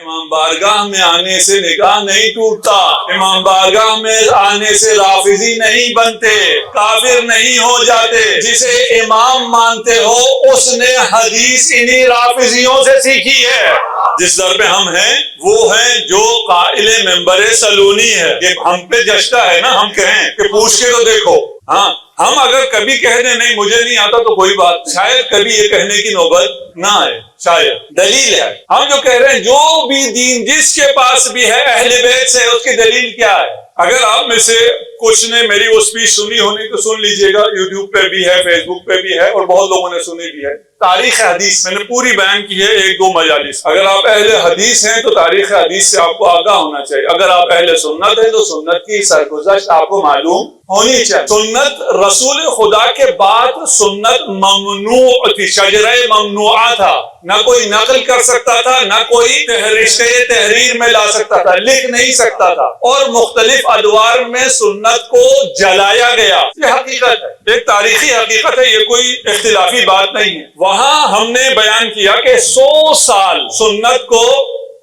امام بارگاہ میں آنے سے نکاح نہیں ٹوٹتا، امام بارگاہ میں آنے سے رافضی نہیں بنتے، کافر نہیں ہو جاتے۔ جسے امام مانتے ہو اس نے حدیث انہی رافضیوں سے سیکھی ہے۔ جس در پہ ہم ہیں وہ ہیں جو قائل منبر سلونی ہے۔ یہ ہم پہ جشتا ہے نا، ہم کہیں کہ پوچھ کے تو دیکھو۔ ہاں، ہم اگر کبھی کہہ دیں نہیں مجھے نہیں آتا تو کوئی بات، شاید کبھی یہ کہنے کی نوبت نہ آئے، شاید دلیل ہے۔ ہم جو کہہ رہے ہیں جو بھی دین جس کے پاس بھی ہے اہل بیت سے، اس کی دلیل کیا ہے؟ اگر آپ میں سے کچھ نے میری وہ اسپیچ سنی ہونی تو سن لیجئے گا، یوٹیوب پہ بھی ہے، فیس بک پہ بھی ہے، اور بہت لوگوں نے سنی بھی ہے۔ تاریخ حدیث میں نے پوری بیان کی ہے 1-2 مجالس۔ اگر آپ اہل حدیث ہیں تو تاریخ حدیث سے آپ کو آگاہ ہونا چاہیے۔ اگر آپ اہل سنت ہیں تو سنت کی سرگزشت آپ کو معلوم ہونی چاہیے۔ سنت رسول خدا کے بعد سنت ممنوع تھی، شجرہ ممنوعہ تھا، نہ کوئی نقل کر سکتا تھا، نہ کوئی رشتے تحریر میں لا سکتا تھا، لکھ نہیں سکتا تھا، اور مختلف ادوار میں سنت کو جلایا گیا۔ یہ حقیقت ہے، ایک تاریخی حقیقت ہے، یہ کوئی اختلافی بات نہیں ہے۔ وہاں ہم نے بیان کیا کہ 100 سال سنت کو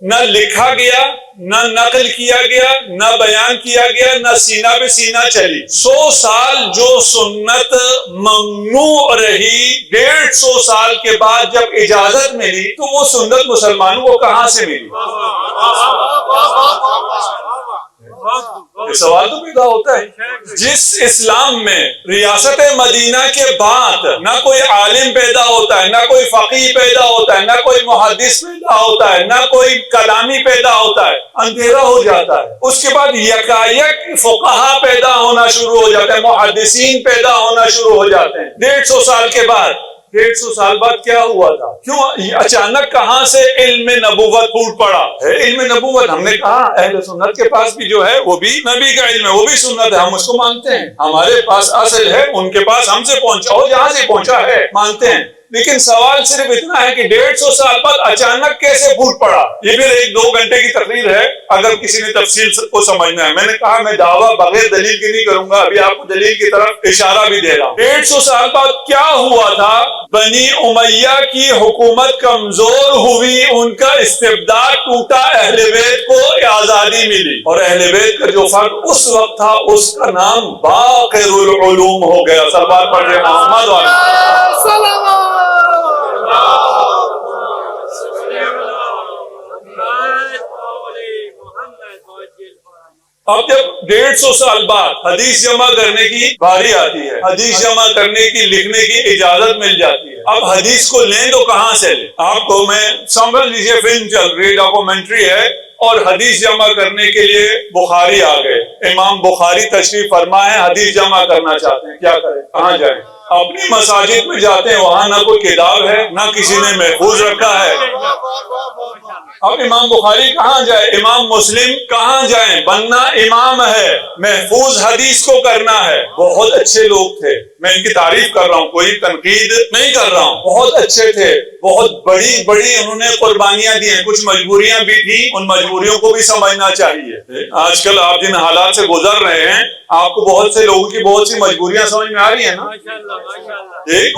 نہ لکھا گیا، نہ نقل کیا گیا، نہ بیان کیا گیا، نہ سینہ پہ سینہ چلی۔ 100 سال جو سنت ممنوع رہی، 150 سال کے بعد جب اجازت ملی تو وہ سنت مسلمانوں کو کہاں سے ملی؟ یہ سوال تو پیدا ہوتا ہے۔ جس اسلام میں ریاست مدینہ کے بعد نہ کوئی عالم پیدا ہوتا ہے، نہ کوئی فقیہ پیدا ہوتا ہے، نہ کوئی محدث پیدا ہوتا ہے، نہ کوئی کلامی پیدا ہوتا ہے، اندھیرا ہو جاتا ہے۔ اس کے بعد یکایک فقہا پیدا ہونا شروع ہو جاتے ہیں، محدثین پیدا ہونا شروع ہو جاتے ہیں۔ 150 سال کے بعد، 150 سال بعد کیا ہوا تھا؟ کیوں اچانک کہاں سے علم نبوت پھوٹ پڑا ہے؟ علم نبوت ہم نے کہا اہل سنت کے پاس بھی جو ہے وہ بھی نبی کا علم ہے، وہ بھی سنت ہے، ہم اس کو مانتے ہیں۔ ہمارے پاس اصل ہے، ان کے پاس ہم سے پہنچا ہو جہاں سے پہنچا ہے مانتے ہیں۔ لیکن سوال صرف اتنا ہے کہ 150 سال بعد اچانک کیسے پھوٹ پڑا؟ یہ پھر 1-2 گھنٹے کی تقریر ہے اگر کسی نے تفصیل کو سمجھنا ہے۔ میں نے کہا میں دعویٰ بغیر دلیل کی نہیں کروں گا، ابھی آپ کو دلیل کی طرف اشارہ بھی دے رہا ہوں۔ 150 سال بعد کیا ہوا تھا؟ بنی امیہ کی حکومت کمزور ہوئی، ان کا استبداد ٹوٹا، اہل بیت کو آزادی ملی، اور اہل بیت کا جو فرد اس وقت تھا اس کا نام باقر العلوم ہو گیا۔ سربار پڑھ رہے محمد والا۔ اب جب 150 سال بعد حدیث جمع کرنے کی باری آتی ہے، حدیث جمع کرنے کی، لکھنے کی اجازت مل جاتی ہے، اب حدیث کو لیں تو کہاں سے لیں؟ آپ کو میں سمجھ لیجیے فلم چل رہی، ڈاکومنٹری ہے، اور حدیث جمع کرنے کے لیے بخاری آ گئے، امام بخاری تشریف فرما ہے، حدیث جمع کرنا چاہتے ہیں، کیا کریں؟ کہاں جائیں؟ اپنی مساجد میں جاتے ہیں، وہاں نہ کوئی کتاب ہے، نہ کسی نے محفوظ رکھا ہے۔ اب امام بخاری کہاں جائے؟ امام مسلم کہاں جائیں؟ بننا امام ہے، محفوظ حدیث کو کرنا ہے۔ بہت اچھے لوگ تھے، میں ان کی تعریف کر رہا ہوں، کوئی تنقید نہیں کر رہا ہوں، بہت اچھے تھے، بہت بڑی بڑی انہوں نے قربانیاں دی ہیں، کچھ مجبوریاں بھی تھیں، ان مجبوریوں کو بھی سمجھنا چاہیے۔ آج کل آپ جن حالات سے گزر رہے ہیں، آپ کو بہت سے لوگوں کی بہت سی مجبوریاں سمجھ میں آ رہی ہیں نا؟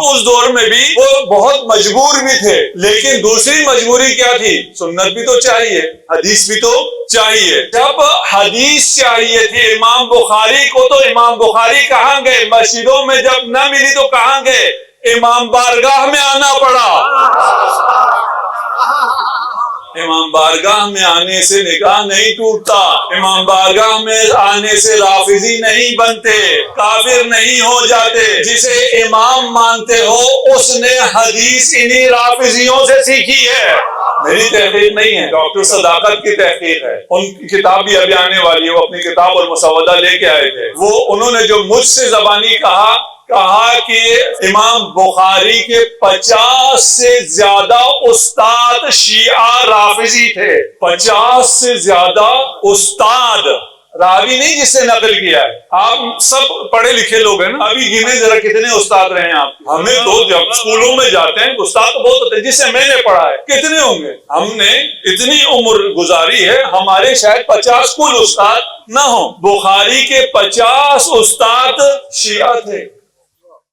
اس دور میں بھی وہ بہت مجبور بھی تھے، لیکن دوسری مجبوری کیا تھی؟ سنت بھی تو چاہیے، حدیث بھی تو چاہیے۔ جب حدیث چاہیے تھی امام بخاری کو تو امام بخاری کہاں گئے؟ مسجدوں میں جب نہ ملی تو کہاں گئے؟ امام بارگاہ میں آنا پڑا۔ امام بارگاہ میں آنے سے نکاح نہیں ٹوٹتا، امام بارگاہ میں آنے سے رافضی نہیں بنتے، کافر نہیں ہو جاتے۔ جسے امام مانتے ہو اس نے حدیث انہی رافضیوں سے سیکھی ہے، میری تحقیق نہیں ہے، ڈاکٹر صداقت کی تحقیق ہے۔ ان کی کتاب بھی ابھی آنے والی ہے، وہ اپنی کتاب اور مسودہ لے کے آئے تھے۔ وہ انہوں نے جو مجھ سے زبانی کہا کہ امام بخاری کے 50 سے زیادہ استاد شیعہ رافضی تھے، 50 سے زیادہ استاد، راوی نہیں جس سے نقل کیا ہے۔ آپ سب پڑھے لکھے لوگ ہیں نا، ابھی گنے ذرا کتنے استاد رہے ہیں آپ؟ ہمیں تو جب اسکولوں میں جاتے ہیں استاد تو بہت ہوتے ہیں، جس سے میں نے پڑھا ہے کتنے ہوں گے؟ ہم نے اتنی عمر گزاری ہے، ہمارے شاید 50 کل استاد نہ ہوں۔ بخاری کے 50 استاد شیعہ تھے،